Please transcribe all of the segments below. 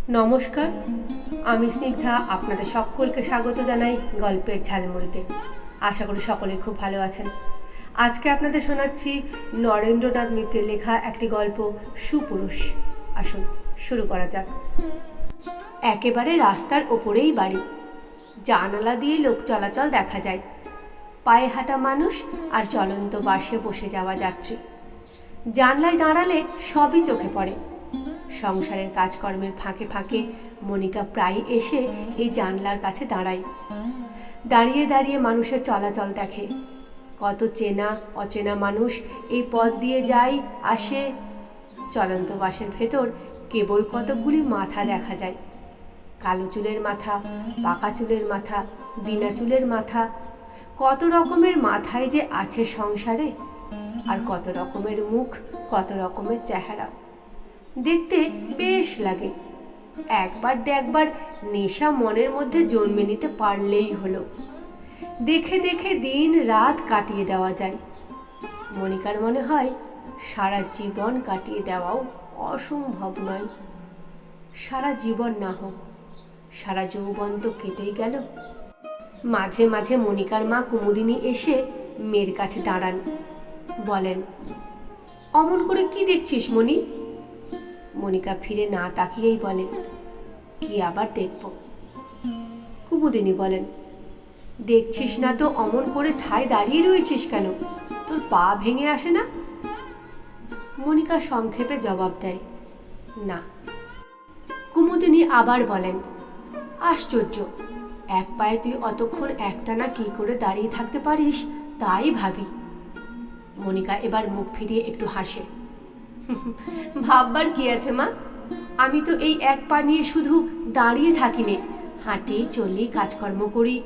নমস্কার, আমি স্নিগ্ধা। আপনাদের সকলকে স্বাগত জানাই গল্পের ঝালমুড়িতে। আশা করি সকলে খুব ভালো আছেন। আজকে আপনাদের শোনাচ্ছি নরেন্দ্রনাথ মিত্রের লেখা একটি গল্প, সুপুরুষ। আসুন শুরু করা যাক। একেবারে রাস্তার ওপরেই বাড়ি। জানালা দিয়ে লোক চলাচল দেখা যায়, পায়ে হাঁটা মানুষ আর চলন্ত বাসে বসে যাওয়া যাত্রী। জানলায় দাঁড়ালে সবই চোখে পড়ে। সংসারের কাজকর্মের ফাঁকে ফাঁকে মনিকা প্রায় এসে এই জানলার কাছে দাঁড়ায়। দাঁড়িয়ে দাঁড়িয়ে মানুষের চলাচল দেখে। কত চেনা অচেনা মানুষ এই পথ দিয়ে যায় আসে। চলন্ত বাসের ভেতর কেবল কতকগুলি মাথা দেখা যায়। কালো চুলের মাথা, পাকা চুলের মাথা, বিনা চুলের মাথা। কত রকমের মাথায় যে আছে সংসারে, আর কত রকমের মুখ, কত রকমের চেহারা। দেখতে বেশ লাগে। একবার দেখবার নেশা মনের মধ্যে জন্মে নিতে পারলেই হলো। দেখে দেখে দিন রাত কাটিয়ে দেওয়া যায়। মনিকার মনে হয় সারা জীবন কাটিয়ে দেওয়াও অসম্ভব নয়। সারা জীবন না হোক, সারা যৌবন তো কেটেই গেল। মাঝে মাঝে মনিকার মা কুমুদিনী এসে মেয়ের কাছে দাঁড়ান, বলেন, অমন করে কি দেখছিস মনি? মনিকা ফিরে না তাকিয়েই বলে, কি আবার দেখব? কুমুদিনী বলেন, দেখছিস না তো অমন করে ঠায় দাঁড়িয়ে রয়েছিস কেন? তোর পা ভেঙে আসে না? মনিকা সংক্ষেপে জবাব দেয়, না। কুমুদিনী আবার বলেন, আশ্চর্য, এক পায়ে তুই অতক্ষণ একটানা কি করে দাঁড়িয়ে থাকতে পারিস তাই ভাবি। মনিকা এবার মুখ ফিরিয়ে একটু হাসে। ভাববার কি আছে মা? আমি তো এই এক পা নিয়ে শুধু দাঁড়িয়ে থাকি নে, হাঁটি চলি, কাজকর্ম করি।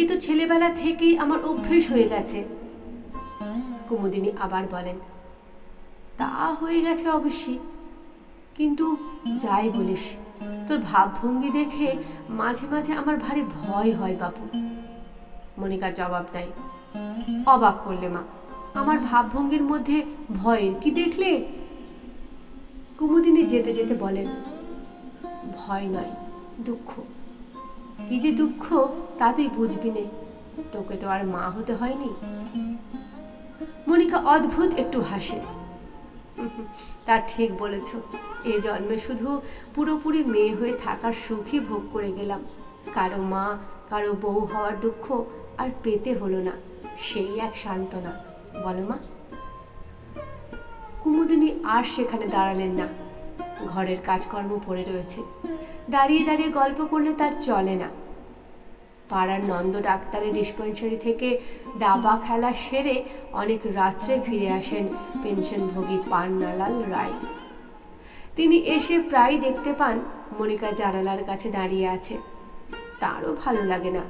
এ তো ছেলেবেলা থেকেই আমার অভ্যেস হয়ে গেছে। কুমুদিনী আবার বলেন, তা হয়ে গেছে অবশ্যই, কিন্তু যাই বলিস, তোর ভাবভঙ্গি দেখে মাঝে মাঝে আমার ভারী ভয় হয় বাপু। মনিকা জবাব দেয়, অবাক করলে মা, আমার ভাবভঙ্গির মধ্যে ভয়ের কি দেখলে? কুমুদিনী যেতে যেতে বলেন, ভয় নয়, দুঃখ। কি যে দুঃখ তা তুই বুঝবি নে, তোকে তো আর মা হতে হয়নি। মনিকা অদ্ভুত একটু হাসে। তা ঠিক বলেছ, এ জন্মে শুধু পুরোপুরি মেয়ে হয়ে থাকার সুখই ভোগ করে গেলাম। কারো মা, কারো বউ হওয়ার দুঃখ আর পেতে হলো না, সেই এক সান্ত্বনা, বলো মা? কুমুদিনী আর সেখানে দাঁড়ালেন না। ঘরের কাজকর্ম পড়ে রয়েছে, দাঁড়িয়ে দাঁড়িয়ে গল্প করলে তার চলে না। পাড়ার নন্দ ডাক্তারের ডিসপেন্সারি থেকে দাবা খেলা সেরে অনেক রাত্রে ফিরে আসেন পেনশনভোগী পান্নালাল রায়। তিনি এসে প্রায় দেখতে পান মনিকা জানালার কাছে দাঁড়িয়ে আছে। তারও ভালো লাগে না,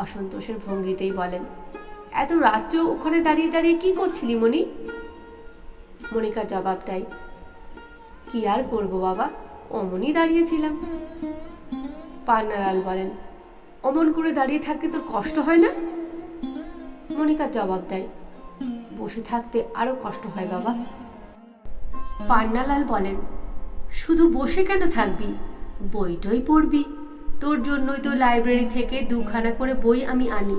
অসন্তোষের ভঙ্গিতেই বলেন, এত রাত্রেও ওখানে দাঁড়িয়ে দাঁড়িয়ে কি করছিলি মনি? মনিকা জবাব দেয়, কি আর করবো বাবা, অমনই দাঁড়িয়েছিলাম। পান্নালাল বলেন, অমন করে দাঁড়িয়ে থাকতে তোর কষ্ট হয় না? মনিকা জবাব দেয়, বসে থাকতে আরো কষ্ট হয় বাবা। পান্নালাল বলেন, শুধু বসে কেন থাকবি, বইটই পড়বি। তোর জন্যই তো লাইব্রেরি থেকে 2খানা করে বই আমি আনি।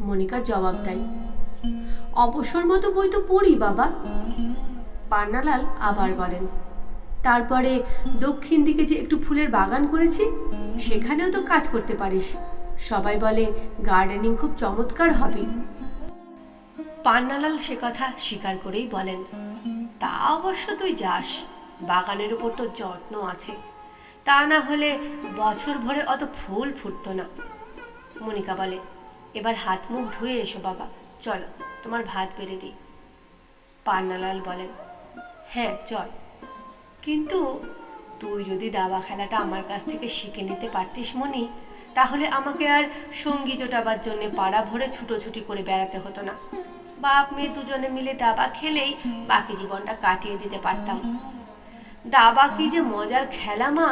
মনিকা জবাব দেয়, অবসর মতো বই তো পড়ি বাবা। পান্নালাল আবার বলেন, তারপরে দক্ষিণ দিকে যে একটু ফুলের বাগান করেছি, সেখানেও তো কাজ করতে পারিস। সবাই বলে গার্ডেনিং খুব চমৎকার হবে। পান্নালাল সে কথা স্বীকার করেই বলেন, তা অবশ্য তুই যাস, বাগানের উপর তোর যত্ন আছে, তা না হলে বছর ভরে অত ফুল ফুটতো না। মনিকা বলে, এবার হাত মুখ ধুয়ে এসো বাবা, চলো তোমার ভাত বেড়ে দিই। পান্নালাল বলেন, হ্যাঁ চল, কিন্তু তুই যদি দাবা খেলাটা আমার কাছ থেকে শিখে নিতে পারতিস মনি, তাহলে আমাকে আর সঙ্গী জোটাবার জন্য পাড়া ভরে ছুটোছুটি করে বেড়াতে হতো না। বাপ মেয়ে দুজনে মিলে দাবা খেলেই বাকি জীবনটা কাটিয়ে দিতে পারতাম। দাবা কি যে মজার খেলা মা,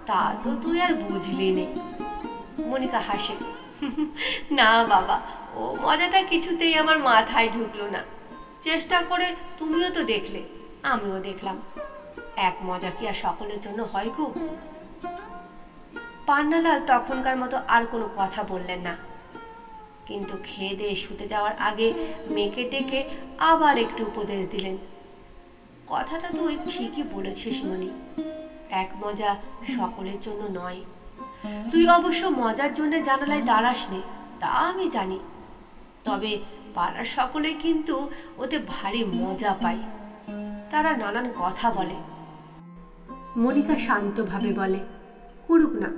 তা তো তুই আর বুঝলি নে। মনিকা হাসে, না বাবা, ও মজাটা কিছুতেই আমার মাথায় ঢুকলো না। চেষ্টা করে তুমিও তো দেখলে, আমিও দেখলাম, এক মজা কি আর সকলের জন্য হয় গো? পান্নালাল তখনকার মতো আর কোনো কথা বললেন না, কিন্তু খেয়ে দিয়ে শুতে যাওয়ার আগে মেয়েকে ডেকে আবার একটু উপদেশ দিলেন। কথাটা তুই ঠিকই বলেছিস মনি, এক মজা সকলের জন্য নয়। তুই অবশ্য মজার জন্য জানালায় দাঁড়াস নে, তা আমি জানি, তবে পাড়ার সকলেই কিন্তু ওতে ভারী মজা পায়। তারা নানান কথা বলে। মনিকা শান্তভাবে বলে, করুক না,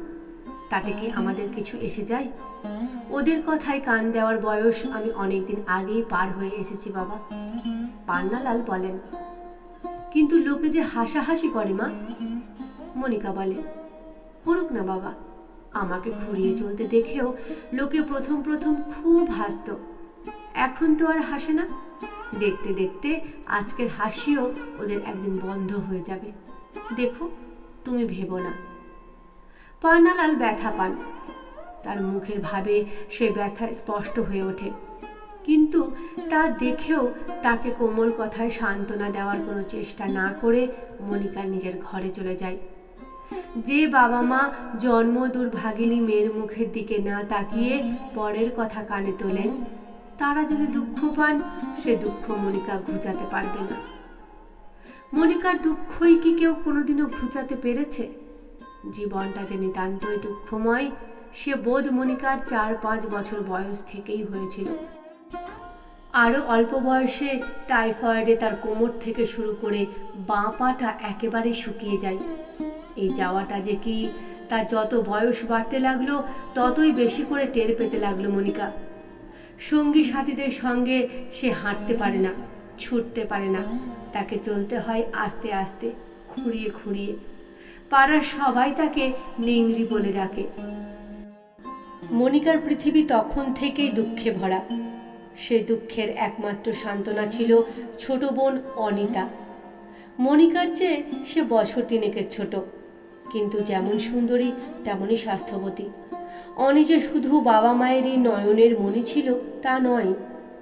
তাতে কি আমাদের কিছু এসে যায়? ওদের কথায় কান দেওয়ার বয়স আমি অনেকদিন আগেই পার হয়ে এসেছি বাবা। পান্নালাল বলেন, কিন্তু লোকে যে হাসাহাসি করে মা। মনিকা বলে, করুক না বাবা, আমাকে ঘুরিয়ে চলতে দেখেও লোকে প্রথম প্রথম খুব হাসত, এখন তো আর হাসে না। দেখতে দেখতে আজকের হাসিও ওদের একদিন বন্ধ হয়ে যাবে, দেখো, তুমি ভেবো না। পান্নালাল ব্যথা পান, তার মুখের ভাবে সে ব্যথা স্পষ্ট হয়ে ওঠে, কিন্তু তা দেখেও তাকে কোমল কথায় সান্ত্বনা দেওয়ার কোনো চেষ্টা না করে মনিকা নিজের ঘরে চলে যায়। যে বাবা মা জন্ম দুর্ভাগিনী মেয়ের মুখের দিকে না তাকিয়ে পরের কথা কানে তোলেন, তারা যদি দুঃখ পান, সে দুঃখ মনিকা ঘুচাতে পারবে না। মনিকার দুঃখই কি কেউ কোনোদিনও ঘুচাতে পেরেছে? জীবনটা যে নিতান্তই দুঃখময়, সে বোধ মনিকার 4-5 বছর বয়স থেকেই হয়েছিল। আরও অল্প বয়সে টাইফয়েডে তার কোমর থেকে শুরু করে বাঁ পাটা একেবারেই শুকিয়ে যায়। এই যাওয়াটা যে কি, তা যত বয়স বাড়তে লাগলো ততই বেশি করে টের পেতে লাগলো মনিকা। সঙ্গী সাথীদের সঙ্গে সে হাঁটতে পারে না, ছুটতে পারে না, তাকে চলতে হয় আস্তে আস্তে, খুঁড়িয়ে খুঁড়িয়ে। পাড়ার সবাই তাকে নিংড়ি বলে ডাকে। মনিকার পৃথিবী তখন থেকেই দুঃখে ভরা। সে দুঃখের একমাত্র সান্ত্বনা ছিল ছোট বোন অনিতা। মনিকার চেয়ে সে বছর 3 ছোট, কিন্তু যেমন সুন্দরী তেমনই স্বাস্থ্যবতী। অনি যে শুধু বাবা মায়েরই নয়নের মণি ছিল তা নয়,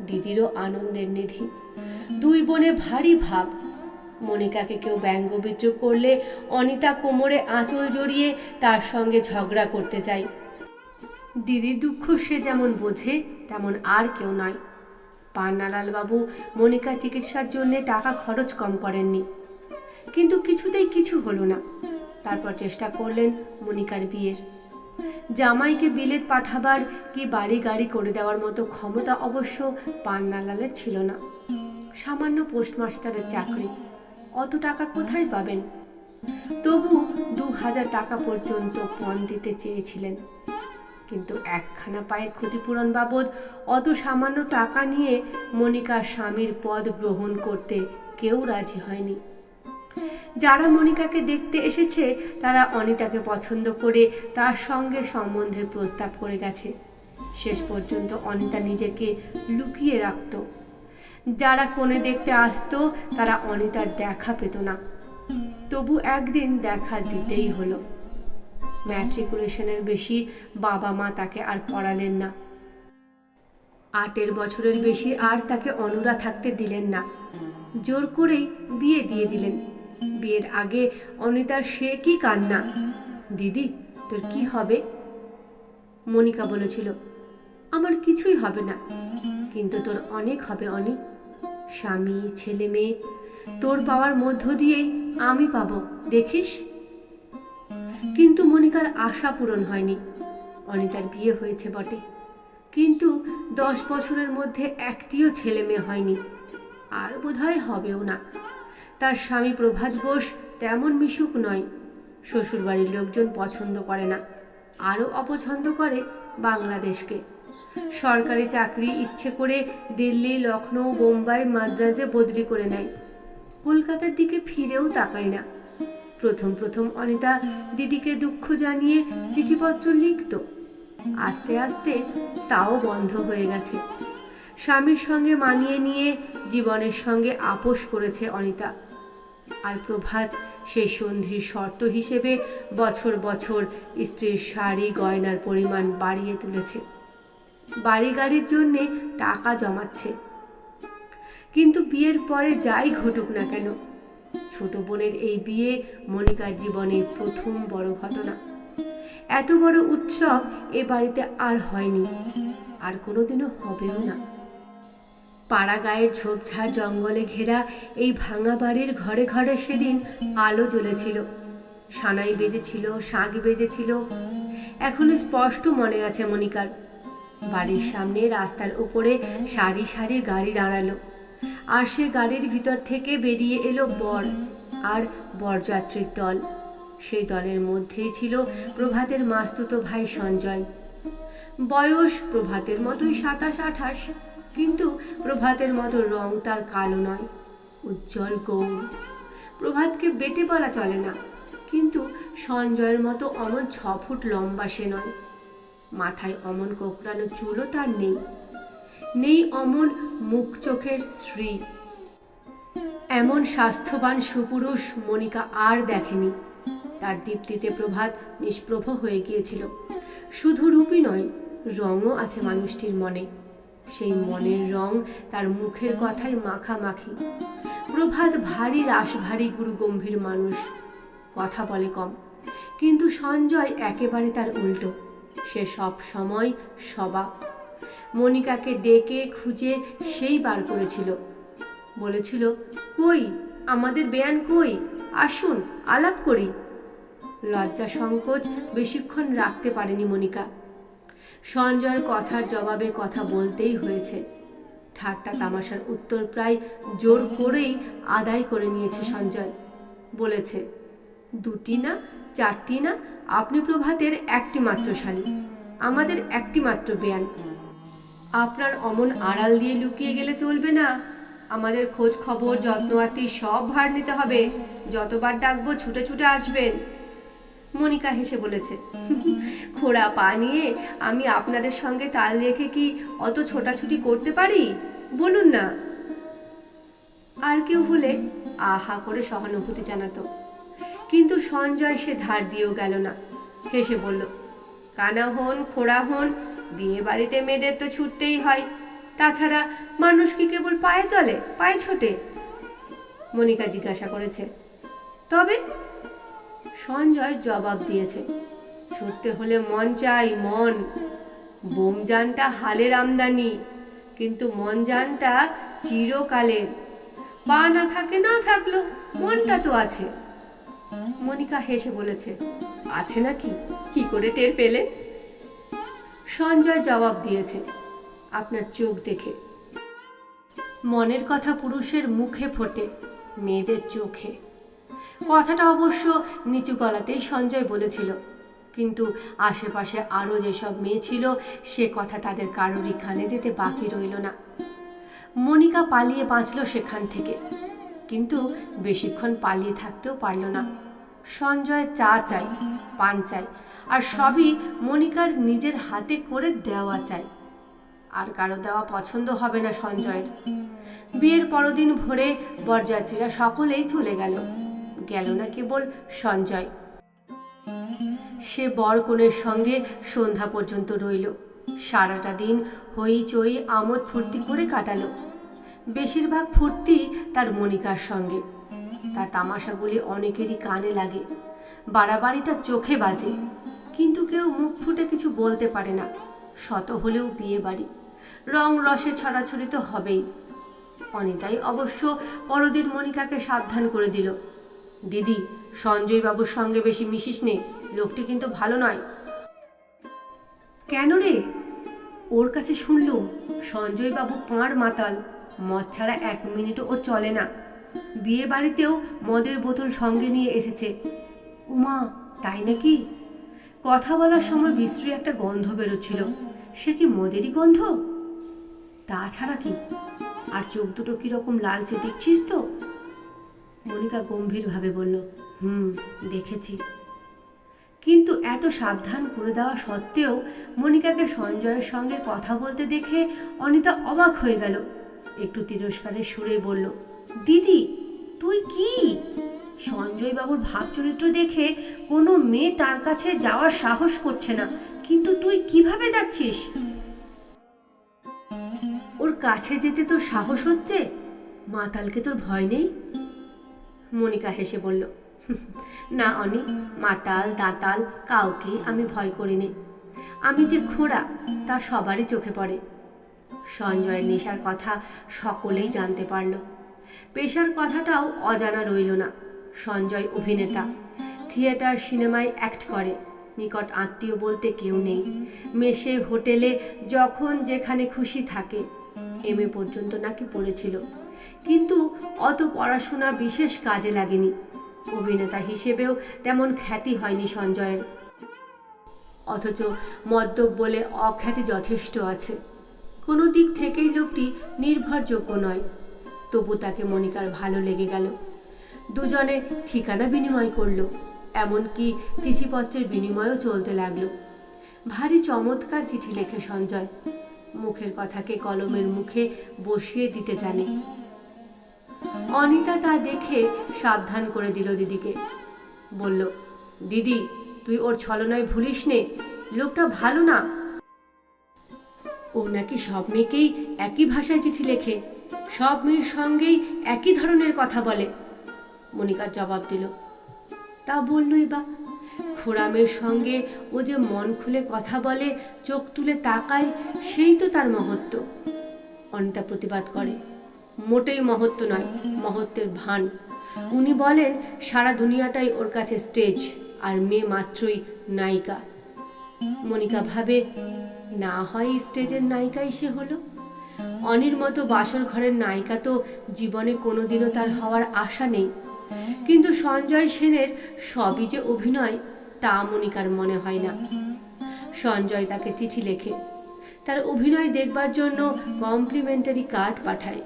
দিদিরও আনন্দের নিধি। 2 বোনে ভারী ভাব। মনিকাকে কেউ ব্যঙ্গ বিদ্রুপ করলে অনিতা কোমরে আঁচল জড়িয়ে তার সঙ্গে ঝগড়া করতে যায়। দিদির দুঃখ সে যেমন বোঝে তেমন আর কেউ নয়। পান্নালাল বাবু মনিকার চিকিৎসার জন্য টাকা খরচ কম করেননি, কিন্তু কিছুতেই কিছু হলো না। তারপর চেষ্টা করলেন মনিকার বিয়ের। জামাইকে বিলেত পাঠাবার কি বাড়ি গাড়ি করে দেওয়ার মতো ক্ষমতা অবশ্য পান্নালালের ছিল না। সামান্য পোস্টমাস্টারের চাকরি, অত টাকা কোথায় পাবেন? তবু 2000 টাকা পর্যন্ত পণ দিতে চেয়েছিলেন, কিন্তু একখানা পায়ের ক্ষতিপূরণ বাবদ অত সামান্য টাকা নিয়ে মনিকার স্বামীর পদ গ্রহণ করতে কেউ রাজি হয়নি। যারা মনিকাকে দেখতে এসেছে তারা অনিতাকে পছন্দ করে তার সঙ্গে সম্বন্ধের প্রস্তাব করে গেছে। শেষ পর্যন্ত অনিতা নিজেকে লুকিয়ে রাখত। যারা কোণে দেখতে আসতো তারা অনিতার দেখা পেত না, তবু একদিন দেখা দিতেই হলো। ম্যাট্রিকুলেশনের বেশি বাবা মা তাকে আর পড়ালেন না। 8 বছরের বেশি আর তাকে অনুরা থাকতে দিলেন না, জোর করেই বিয়ে দিয়ে দিলেন। বিয়ের আগে অনিতার সে কি কান্না, দিদি তোর কি হবে? মনিকা বলেছিল, আমার কিছুই হবে না, কিন্তু তোর অনেক হবে অনি, স্বামী ছেলে মেয়ে, তোর পাওয়ার মধ্য দিয়েই আমি পাবো, দেখিস। কিন্তু মনিকার আশা পূরণ হয়নি। অনিতার বিয়ে হয়েছে বটে, কিন্তু 10 বছরের মধ্যে একটিও ছেলে মেয়ে হয়নি, আর বোধহয় হবেও না। তার স্বামী প্রভাত বোস তেমন মিশুক নয়, শ্বশুরবাড়ির লোকজন পছন্দ করে না, আরও অপছন্দ করে বাংলাদেশকে। সরকারি চাকরি ইচ্ছে করে দিল্লি, লখনৌ, বোম্বাই, মাদ্রাজে বদলি করে নেয়, কলকাতার দিকে ফিরেও তাকায় না। প্রথম প্রথম অনিতা দিদিকে দুঃখ জানিয়ে চিঠিপত্র লিখত, আস্তে আস্তে তাও বন্ধ হয়ে গেছে। স্বামীর সঙ্গে মানিয়ে নিয়ে জীবনের সঙ্গে আপোষ করেছে অনিতা। আর প্রভাত সেই সন্ধির শর্ত হিসেবে বছর বছর স্ত্রীর শাড়ি গয়নার পরিমাণ বাড়িয়ে তুলেছে, বাড়ি গাড়ির জন্যে টাকা জমাচ্ছে। কিন্তু বিয়ের পরে যাই ঘটুক না কেন, ছোট বোনের এই বিয়ে মনিকার জীবনের প্রথম বড় ঘটনা। এত বড় উৎসব এ বাড়িতে আর হয়নি, আর কোনোদিনও হবেও না। পাড়া গায়ের ঝোপঝাড় জঙ্গলে ঘেরা এই ভাঙা বাড়ির ঘরে ঘরে সেদিন আলো জ্বলেছিল, সানাই বেজেছিল, শাঁখ বেজেছিল। এখনো স্পষ্ট মনে আছে মনিকার। বাড়ির সামনে রাস্তার উপরে সারি সারি গাড়ি দাঁড়ালো, আর সে গাড়ির ভিতর থেকে বেরিয়ে এলো বর আর বরযাত্রীর দল। সেই দলের মধ্যেই ছিল প্রভাতের মাস্তুতো ভাই সঞ্জয়। বয়স প্রভাতের মতোই 27-28, কিন্তু প্রভাতের মতো রং তার কালো নয়, উজ্জ্বল গৌর। প্রভাতকে বেটে বলা চলে না, কিন্তু সঞ্জয়ের মতো অমন 6 ফুট লম্বা সে নয়। মাথায় অমন কোঁকড়ানো চুলও তার নেই, নেই অমন মুখ চোখের শ্রী। এমন স্বাস্থ্যবান সুপুরুষ মনিকা আর দেখেনি। তার দীপ্তিতে প্রভাত নিষ্প্রভ হয়ে গিয়েছিল। শুধু রূপই নয়, রঙও আছে মানুষটির মনে। সেই মনের রং তার মুখের কথায় মাখামাখি। প্রভাত ভারী রাশভারী গুরু গম্ভীর মানুষ, কথা বলে কম, কিন্তু সঞ্জয় একেবারে তার উল্টো। সে সব সময় সবা। মনিকাকে ডেকে খুঁজে সেই বার করেছিল, বলেছিল, কই আমাদের বেয়ান কই, আসুন আলাপ করি। লজ্জা সংকোচ বেশিক্ষণ রাখতে পারেনি মনিকা। সঞ্জয়ের কথার জবাবে কথা বলতেই হয়েছে। ঠাট্টা তামাশার উত্তর প্রায় জোর করেই আদায় করে নিয়েছে সঞ্জয়। বলেছে, 2টি না 4টি না, আপনি প্রভাতের একটি মাত্র শালী, আমাদের একটি মাত্র বেয়ান। আপনার অমন আড়াল দিয়ে লুকিয়ে গেলে চলবে না। আমাদের খোঁজ খবর যত্নআত্তি সব ভার নিতে হবে। যতবার ডাকবো ছুটে ছুটে আসবেন। মনিকা হেসে বলেছে, খোড়া পা নিয়ে আমি আপনাদের সঙ্গে তাল রেখে কি অত ছোটাছুটি করতে পারি, বলুন না। আর কেউ হলে আহা করে সহানুভূতি জানাতো, কিন্তু সঞ্জয় সে ধার দিয়েও গেল না। হেসে বলল, কানা হন খোড়া হন, বিয়ে বাড়িতে মেয়েদের তো ছুটতেই হয়। তাছাড়া মানুষ কি কেবল পায়ে চলে, পায়ে ছোটে? মনিকা জিজ্ঞাসা করেছে, তবে? সঞ্জয় জবাব দিয়েছে, ছুটতে হলে মন চাই, মন। বোমজানটা হালের আমদানি, কিন্তু মনজানটা চিরকালের। পা না থাকে না থাকলো, মনটা তো আছে। মনিকা হেসে বলেছে, আছে নাকি, কি করে টের পেলে? সঞ্জয় জবাব দিয়েছে, আপনার চোখ দেখে। মনের কথা পুরুষের মুখে ফোটে, মেয়েদের চোখে। কথাটা অবশ্য নিচু গলাতেই সঞ্জয় বলেছিল, কিন্তু আশেপাশে আরও যেসব মেয়ে ছিল সে কথা তাদের কারোরই কানে যেতে বাকি রইল না। মনিকা পালিয়ে বাঁচল সেখান থেকে, কিন্তু বেশিক্ষণ পালিয়ে থাকতেও পারল না। সঞ্জয় চা চাই, পান চাই, আর সবই মনিকার নিজের হাতে করে দেওয়া চাই। আর কারো দেওয়া পছন্দ হবে না সঞ্জয়ের। বিয়ের পরদিন ভোরে বরযাত্রীরা সকলেই চলে গেল, গেল না কেবল সঞ্জয়। সে বর কনের সঙ্গে সন্ধ্যা পর্যন্ত রইল। সারাটা দিন হইচই আমোদ ফুর্তি করে কাটালো। বেশিরভাগ ফুর্তি তার মনিকার সঙ্গে। তার তামাশাগুলি অনেকেরই কানে লাগে, বাড়াবাড়িটা চোখে বাজে, কিন্তু কেউ মুখ ফুটে কিছু বলতে পারে না। শত হলেও বিয়ে বাড়ি, রং রসে ছড়াছড়ি তো হবেই। অনিতাই অবশ্য পরদিন মনিকাকে সাবধান করে দিল, দিদি, সঞ্জয় বাবুর সঙ্গে বেশি মিশিস নে, লোকটি কিন্তু ভালো নয়। কেন রে? ওর কাছে শুনলুম সঞ্জয় বাবু পাঁড় মাতাল, মদ ছাড়া 1 মিনিটও ওর চলে না। বিয়ে বাড়িতেও মদের বোতল সঙ্গে নিয়ে এসেছে। উমা, তাই নাকি? কথা বলার সময় বিশ্রী একটা গন্ধ বেরোচ্ছিল। সে কি মদেরই গন্ধ? তাছাড়া কি? আর চোখ দুটো কিরকম লালচে দেখছিস তো? মনিকা গম্ভীরভাবে বলল, দেখেছি। কিন্তু এত সাবধান করে দেওয়া সত্ত্বেও মনিকাকে সঞ্জয়ের সঙ্গে কথা বলতে দেখে অনিতা অবাক হয়ে গেল। একটু তিরস্কারের সুরে বলল, দিদি, তুই কি? সঞ্জয় বাবুর ভাব চরিত্র দেখে কোনো মেয়ে তার কাছে যাওয়ার সাহস করছে না, কিন্তু তুই কিভাবে যাচ্ছিস? ওর কাছে যেতে তোর সাহস হচ্ছে? মাতালকে তোর ভয় নেই? মনিকা হেসে বলল, না অনি, মাতাল দাঁতাল কাউকেই আমি ভয় করিনি। আমি যে খোঁড়া তা সবারই চোখে পড়ে। সঞ্জয়ের নেশার কথা সকলেই জানতে পারল। পেশার কথাটাও অজানা রইল না। সঞ্জয় অভিনেতা, থিয়েটার সিনেমায় অ্যাক্ট করে, নিকট আত্মীয় বলতে কেউ নেই, মেসে হোটেলে যখন যেখানে খুশি থাকে। এমএ পর্যন্ত নাকি পড়েছিল, কিন্তু অত পড়াশোনা বিশেষ কাজে লাগেনি। অভিনেতা হিসেবেও তেমন খ্যাতি হয়নি সঞ্জয়ের। অথচ মদ্যপ বলে অখ্যাতি যথেষ্ট আছে। কোনো দিক থেকেই লোকটি নির্ভরযোগ্য নয়। তবু তাকে মনিকার ভালো লেগে গেল। দুজনে ঠিকানা বিনিময় করলো, এমনকি চিঠিপত্রের বিনিময়ও চলতে লাগলো। ভারী চমৎকার চিঠি লেখে সঞ্জয়। মুখের কথাকে কলমের মুখে বসিয়ে দিতে জানে। অনিতা তা দেখে সাবধান করে দিল দিদিকে। বলল, দিদি তুই ওর ছলনায় ভুলিস নে, লোকটা ভালো না। ও নাকি সব মেয়েকেই একই ভাষায় চিঠি লেখে, সব মেয়ের সঙ্গেই একই ধরনের কথা বলে। মনিকার জবাব দিল, তা বললই বা, খোড়ামের সঙ্গে ও যে মন খুলে কথা বলে, চোখ তুলে তাকায়, সেই তো তার মহত্ব। অনিতা প্রতিবাদ করে, মোটেই মহত্ব নয়, মহত্বের ভান। উনি বলেন সারা দুনিয়াটাই ওর কাছে স্টেজ, আর মেয়ে মাত্রই নায়িকা। মনিকা ভাবে, না হয় স্টেজের নায়িকাই সে হলো। অনির মতো বাসর ঘরের নায়িকা তো জীবনে কোনোদিনও তার হওয়ার আশা নেই। কিন্তু সঞ্জয় সেনের সবই যে অভিনয় তা মনিকার মনে হয় না। সঞ্জয় তাকে চিঠি লেখে, তার অভিনয় দেখবার জন্য কমপ্লিমেন্টারি কার্ড পাঠায়।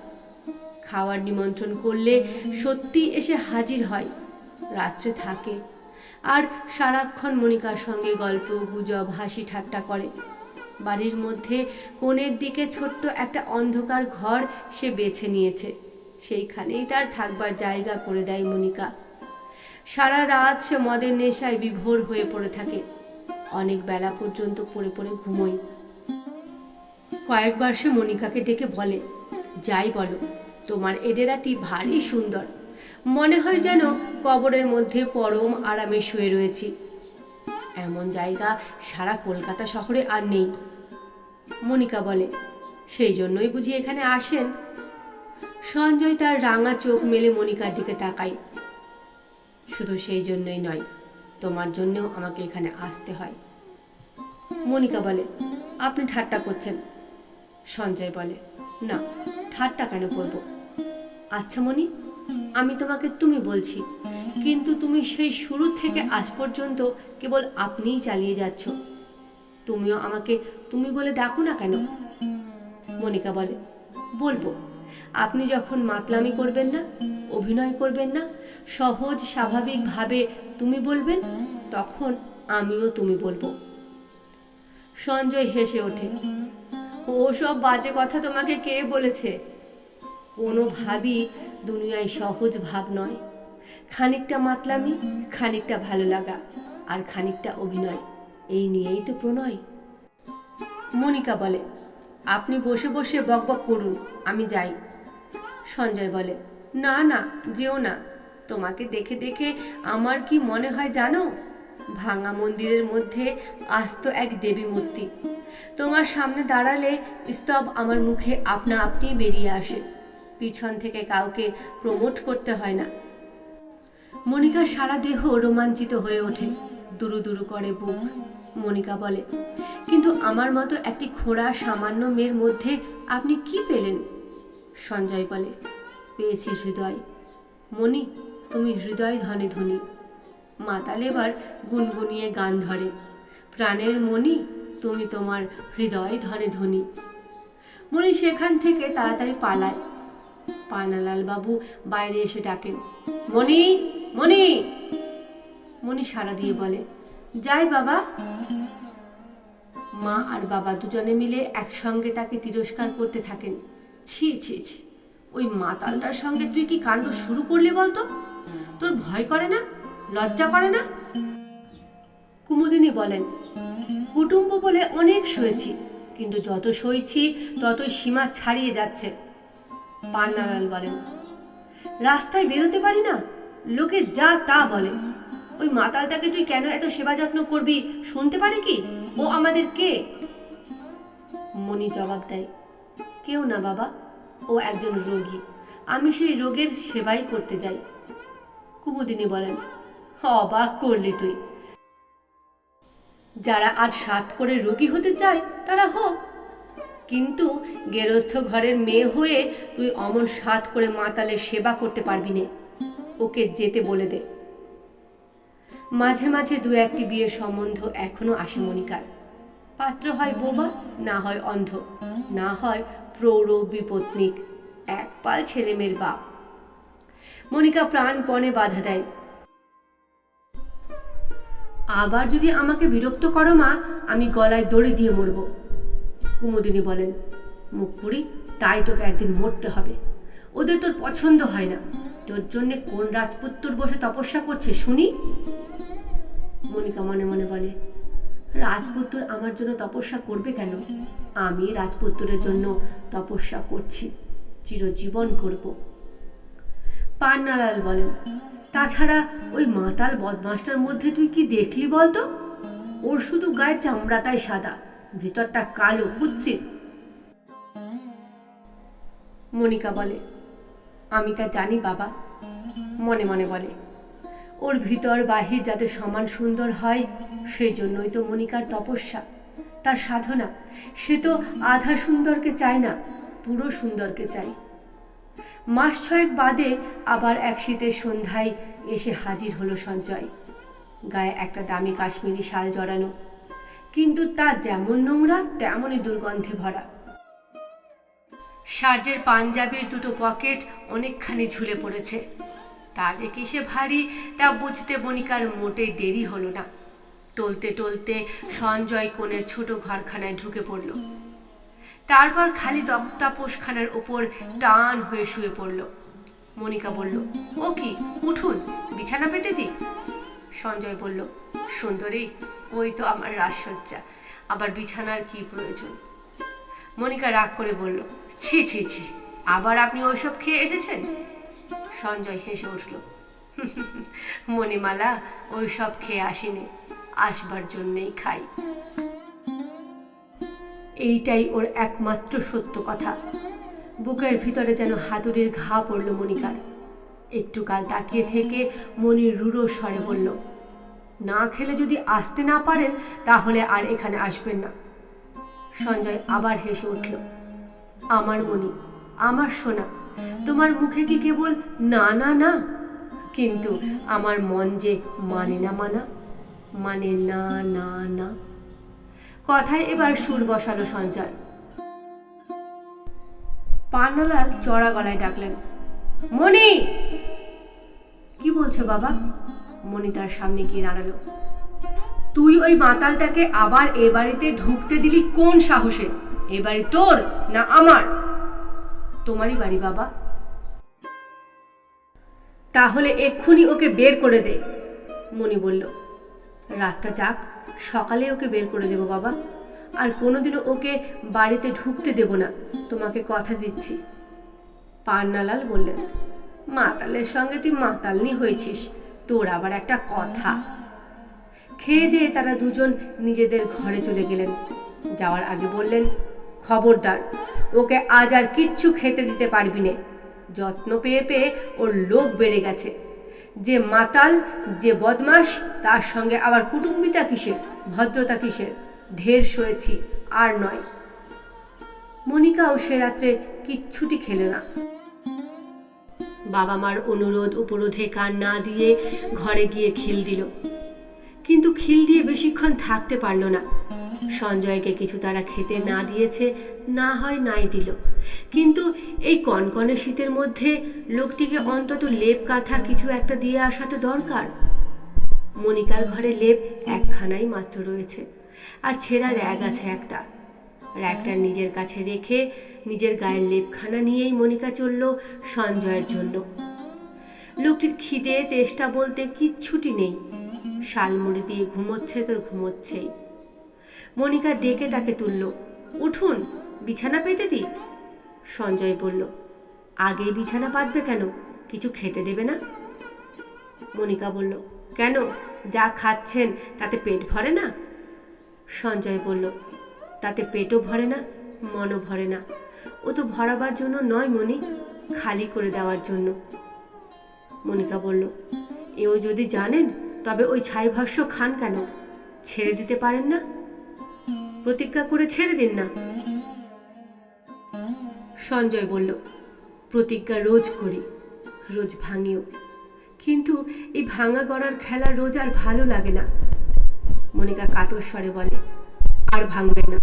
খাওয়ার নিমন্ত্রণ করলে সত্যি এসে হাজির হয়, রাত্রে থাকে, আর সারাক্ষণ মনিকার সঙ্গে গল্প গুজব হাসি ঠাট্টা করে। বাড়ির মধ্যে কোণের দিকে ছোট্ট একটা অন্ধকার ঘর সে বেছে নিয়েছে, সেইখানেই তার থাকবার জায়গা করে দেয় মনিকা। সারা রাত সে মদের নেশায় বিভোর হয়ে পড়ে থাকে, অনেক বেলা পর্যন্ত পড়ে পড়ে ঘুমোয়। কয়েকবার সে মনিকাকে ডেকে বলে, যাই বলো, তোমার এডেরাটি ভারী সুন্দর, মনে হয় যেন কবরের মধ্যে পরম আরামে শুয়ে রয়েছি। এমন জায়গা সারা কলকাতা শহরে আর নেই। মনিকা বলে, সেই জন্যই বুঝি এখানে আসেন? সঞ্জয় তার রাঙা চোখ মেলে মনিকার দিকে তাকায়। শুধু সেই জন্যই নয়, তোমার জন্যও আমাকে এখানে আসতে হয়। মনিকা বলে, আপনি ঠাট্টা করছেন। সঞ্জয় বলে, না, ঠাট্টা কেন করব? আচ্ছা মনি, আমি তোমাকে তুমি বলছি, কিন্তু তুমি সেই শুরু থেকে আজ পর্যন্ত কেবল আপনিই চালিয়ে যাচ্ছ। তুমিও আমাকে তুমি বলে ডাকো না কেন? মনিকা বলে, বলবো, আপনি যখন মাতলামি করবেন না, অভিনয় করবেন না, সহজ স্বাভাবিকভাবে তুমি বলবেন, তখন আমিও তুমি বলবো। সঞ্জয় হেসে ওঠে, ওসব বাজে কথা তোমাকে কে বলেছে? কোনো ভাবই দুনিয়ায় সহজ ভাব নয়। খানিকটা মাতলামি, খানিকটা ভালো লাগা, আর খানিকটা অভিনয়, এই নিয়েই তো প্রণয়। মনিকা বলে, আপনি বসে বসে বকবক করুন, আমি যাই। সঞ্জয় বলে, না না, যেও না। তোমাকে দেখে দেখে আমার কি মনে হয় জানো? ভাঙা মন্দিরের মধ্যে আস্ত এক দেবী মূর্তি। তোমার সামনে দাঁড়ালে স্তব আমার মুখে আপনা আপনি বেরিয়ে আসে, পিছন থেকে কাউকে প্রমোট করতে হয় না। মনিকার সারা দেহ রোমাঞ্চিত হয়ে ওঠে, দুরু দুরু করে বুক। মনিকা বলে, কিন্তু আমার মতো একটি খোঁড়া সামান্য মেয়ের মধ্যে আপনি কি পেলেন? সঞ্জয় বলে, পেয়েছি হৃদয়। মনি, তুমি হৃদয় ধনে ধনী। মাতাল এবার গুনগুনিয়ে গান ধরে, প্রাণের মনি, তুমি তোমার হৃদয় ধনে ধনী। মনি সেখান থেকে তাড়াতাড়ি পালায়। পানালাল বাবু বাইরে এসে ডাকেন, মনি, মনি। মনি সাড়া দিয়ে বলে, যাই বাবা। মা আর বাবা দুজনে মিলে একসঙ্গে তাকে তিরস্কার করতে থাকেন। ছি ছি ছি, ওই মাতালটার সঙ্গে তুই কি কাণ্ড শুরু করলি বলতো? তোর ভয় করে না, লজ্জা করে না? কুমুদিনী বলেন, কুটুম্ব বলে অনেক সয়েছি, কিন্তু যত সইছি ততই সীমা ছাড়িয়ে যাচ্ছে। পান্নালাল বলেন, রাস্তায় বেরোতে পারি না, লোকে যা তা বলে। ওই মাতালটাকে তুই কেন এত সেবা যত্ন করবি শুনতে পারি কি? ও আমাদের কে? মণি জবাব দেয়, কেউ না বাবা, ও একজন রোগী, আমি সেই রোগের সেবাই করতে যাই। কুমুদিনী বলেন, অবাক করলি তুই। যারা আজ সাত করে রোগী হতে চায় তারা হোক, কিন্তু গেরস্থ ঘরের মেয়ে হয়ে তুই অমন সাত করে মাতালের সেবা করতে পারবি নে। ওকে যেতে বলে দে। মাঝে মাঝে দু একটি বিয়ের সম্বন্ধ এখনো আসে মনিকার। পাত্র হয় বোবা, না হয় অন্ধ, না হয় প্রৌঢ় বিপত্নিক, এক পাল ছেলেমেয়ের বাপ। মনিকা প্রাণপণে বাধা দেয়, আবার যদি আমাকে বিরক্ত করো মা, আমি গলায় দড়ি দিয়ে মরব। কুমুদিনী বলেন, মুখ পুরি, তাই তোকে একদিন মরতে হবে। ওদের তোর পছন্দ হয় না, তোর জন্যে কোন রাজপুত্তর বসে তপস্যা করছে শুনি? মনিকা মনে মনে বলে, রাজপুত্তর আমার জন্য তপস্যা করবে কেন? আমি রাজপুত্তরের জন্য তপস্যা করছি, চিরজীবন করব। পান্নালাল বলেন, তাছাড়া ওই মাতাল বদমাসটার মধ্যে তুই কি দেখলি বলতো? ওর শুধু গায়ের চামড়াটাই সাদা, ভিতরটা কালো কুৎসিত। মনিকা বলে, আমি তা জানি বাবা। মনে মনে বলে, ওর ভিতর বাহির যাতে সমান সুন্দর হয়, সেই জন্যই তো মনিকার তপস্যা, তার সাধনা। সে তো আধা সুন্দরকে চায় না, পুরো সুন্দরকে চাই। মাস ছয়েক বাদে আবার এক শীতের সন্ধ্যায় এসে হাজির হলো সঞ্জয়। গায়ে একটা দামি কাশ্মীরি শাল জড়ানো, কিন্তু তা যেমন নোংরা তেমনই দুর্গন্ধে ভরা। সার্জের পাঞ্জাবির দুটো পকেট অনেকখানি ঝুলে পড়েছে। তার যে কিসে ভারী তা বুঝতে মনিকার মোটেই দেরি হলো না। টলতে টলতে সঞ্জয় কোণের ছোট ঘরখানায় ঢুকে পড়ল। তারপর খালি তক্তাপোষখানার ওপর টান হয়ে শুয়ে পড়ল। মনিকা বলল, ও কি, উঠুন, বিছানা পেতে দি। সঞ্জয় বলল, সুন্দরী, ওই তো আমার রাজসজ্জা, আবার বিছানার কি প্রয়োজন? মনিকা রাগ করে বলল, ছি ছি ছি, আবার আপনি ওইসব খেয়ে এসেছেন? সঞ্জয় হেসে উঠল, মণিমালা, ওইসব খেয়ে আসিনি, আসবার জন্যেই খাই। এইটাই ওর একমাত্র সত্য কথা। বুকের ভিতরে যেন হাতুড়ির ঘা পড়ল মনিকার। একটু কাল তাকিয়ে থেকে মনির রুড়ো স্বরে বলল, না খেলে যদি আসতে না পারেন তাহলে আর এখানে আসবেন না। সঞ্জয় আবার হেসে উঠল, আমার মনি, আমার সোনা, তোমার মুখে কি কেবল না না না? কিন্তু আমার মন যে মানে না মানা, মানে না না না। কথায় এবার সুর বসালো সঞ্জয়। পান্নালাল চড়া গলায় ডাকলেন, মণি! কি বলছো বাবা? মণি তার সামনে গিয়ে দাঁড়ালো। তুই ওই মাতালটাকে আবার এ বাড়িতে ঢুকতে দিলি কোন সাহসে? এ বাড়ি তোর না আমার? তোমারই বাড়ি বাবা। তাহলে এক্ষুনি ওকে বের করে দে। মণি বলল, রাতটা যাক, সকালে ওকে বের করে দেব বাবা, আর কোনোদিনও ওকে বাড়িতে ঢুকতে দেব না, তোমাকে কথা দিচ্ছি। পান্নালাল বললেন, মাতালের সঙ্গে তুই মাতালনি হয়েছিস, তোর আবার একটা কথা। খেয়ে দিয়ে তারা দুজন নিজেদের ঘরে চলে গেলেন। যাওয়ার আগে বললেন, খবরদার, ওকে আজ আর কিচ্ছু খেতে দিতে পারবি নে। যত্ন পেয়ে পেয়ে ওর লোভ বেড়ে গেছে। যে মাতাল, যে বদমাস, তার সঙ্গে আবার কুটুম্বিতা কিসের, ভদ্রতা কিসের? ঢের সয়েছি, আর নয়। মনিকাও সে রাত্রে কিচ্ছুটি খেলে না। বাবা মার অনুরোধ উপরোধে কান না দিয়ে ঘরে গিয়ে খিল দিল, কিন্তু খিল দিয়ে বেশিক্ষণ থাকতে পারল না। সঞ্জয়কে কিছু তারা খেতে না দিয়েছে, না হয় নাই দিল, কিন্তু এই কনকনে শীতের মধ্যে লোকটিকে অন্তত লেপ কাঁথা কিছু একটা দিয়ে আসা তো দরকার। মনিকার ঘরে লেপ একখানাই মাত্র রয়েছে, আর ছেঁড়া র্যাগ আছে একটা। র্যাগটা নিজের কাছে রেখে নিজের গায়ের লেপখানা নিয়েই মনিকা চলল সঞ্জয়ের জন্য। লোকটির খিদে তেষ্টা বলতে কিচ্ছুটি নেই, শালমুড়ি দিয়ে ঘুমোচ্ছে তো ঘুমোচ্ছেই। মনিকা ডেকে তাকে তুলল, উঠুন, বিছানা পেতে দি। সঞ্জয় বলল, আগেই বিছানা পাতবে কেন? কিছু খেতে দেবে না? মনিকা বলল, কেন, যা খাচ্ছেন তাতে পেট ভরে না? সঞ্জয় বলল, তাতে পেটও ভরে না, মনও ভরে না। ও তো ভরাবার জন্য নয় মনি, খালি করে দেওয়ার জন্য। মনিকা বলল, এও যদি জানেন তবে ওই ছাই ভস্য খান কেন? ছেড়ে দিতে পারেন না? প্রতিজ্ঞা করে ছেড়ে দিন না। সঞ্জয় বলল, প্রতিজ্ঞা রোজ করি, রোজ ভাঙিও, কিন্তু এই ভাঙা গড়ার খেলা রোজ আর ভালো লাগে না। মনিকা কাতর স্বরে বলে, আর ভাঙবেন না,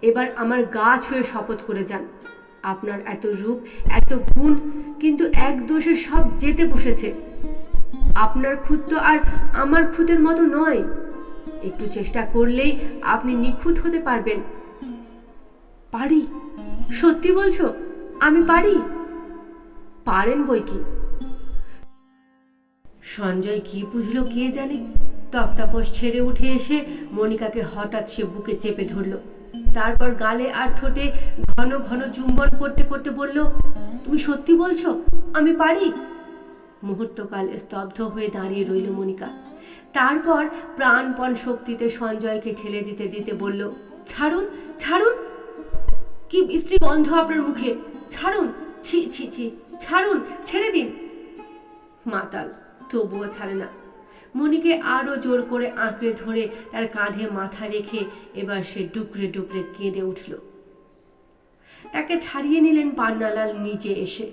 এবার আমার গা ছুঁয়ে শপথ করে যান। আপনার এত রূপ, এত গুণ, কিন্তু এক দোষে সব যেতে বসেছে। আপনার খুঁত তো আর আমার খুঁতের মতো নয়। একটু চেষ্টা করলেই আপনি নিখুঁত হতে পারবেন। পারি? সত্যি বলছো? আমি পারি? পারেন বই কি। সঞ্জয় কি বুঝলো কে জানে, তক্তাপোষ ছেড়ে উঠে এসে মনিকাকে হঠাৎ সে বুকে চেপে ধরল। তারপর গালে আর ঠোঁটে ঘন ঘন চুম্বন করতে করতে বলল, তুমি সত্যি বলছো আমি পারি? মুহূর্তকাল স্তব্ধ হয়ে দাঁড়িয়ে রইল মনিকা। তারপর প্রাণপণ শক্তিতে সঞ্জয়কে ঠেলে দিতে দিতে বলল, ছাড়ুন, ছাড়ুন, কি বিশ্রী গন্ধ আপনার মুখে, ছাড়ুন, ছি ছি ছি, ছাড়ুন, ছেড়ে দিন। মাতাল, তবুও ছাড়ে না। মনিকে আরো জোর করে আঁকড়ে ধরে তার কাঁধে মাথা রেখে এবার সে ডুকরে ডুকরে কেঁদে উঠল। তাকে ছাড়িয়ে নিলেন পান্নালাল নিজে এসে।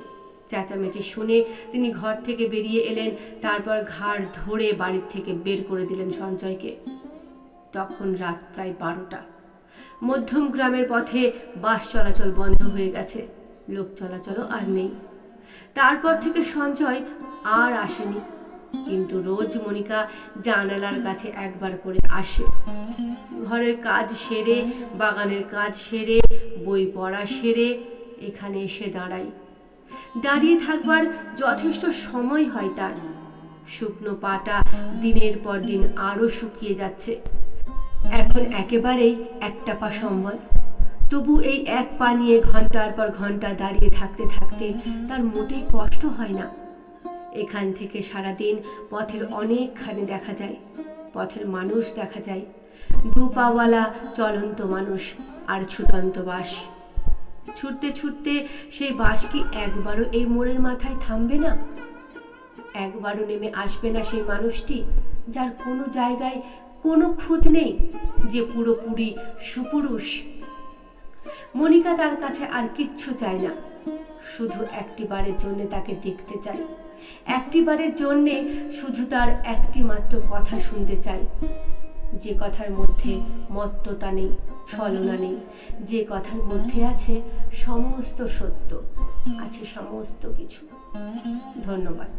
চেঁচামেচি শুনে তিনি ঘর থেকে বেরিয়ে এলেন, তারপর ঘাড় ধরে বাড়ির থেকে বের করে দিলেন সঞ্জয়কে। তখন রাত প্রায় 12টা। মধ্যম গ্রামের পথে বাস চলাচল বন্ধ হয়ে গেছে, লোক চলাচলও আর নেই। তারপর থেকে সঞ্জয় আর আসেনি, কিন্তু রোজ মনিকা জানালার কাছে একবার করে আসে। ঘরের কাজ সেরে, বাগানের কাজ সেরে, বই পড়া সেরে এখানে এসে দাঁড়াই। দাঁড়িয়ে থাকবার যথেষ্ট সময় হয় তার। শুকনো পাটা দিনের পর দিন আরো শুকিয়ে যাচ্ছে। এখন একেবারেই একটা পা সম্বল। তবু এই এক পা নিয়ে ঘন্টার পর ঘন্টা দাঁড়িয়ে থাকতে থাকতে তার মোটেই কষ্ট হয় না। এখান থেকে সারাদিন পথের অনেকখানি দেখা যায়, পথের মানুষ দেখা যায়, দুপাওয়ালা চলন্ত মানুষ আর ছুটন্ত বাস। ছুটতে ছুটতে সেই বাস কি একবারও এই মোড়ের মাথায় থামবে না? একবারও নেমে আসবে না সেই মানুষটি, যার কোনো জায়গায় কোনো খুঁত নেই, যে পুরোপুরি সুপুরুষ? মনিকা তার কাছে আর কিচ্ছু চায় না, শুধু একটিবারের জন্য তাকে দেখতে চায়, একটিবারের জন্যে শুধু তার একটি মাত্র কথা শুনতে চায়, যে কথার মধ্যে মত্ততা নেই, ছলনা নেই, যে কথার মধ্যে আছে সমস্ত সত্য, আছে সমস্ত কিছু। ধন্যবাদ।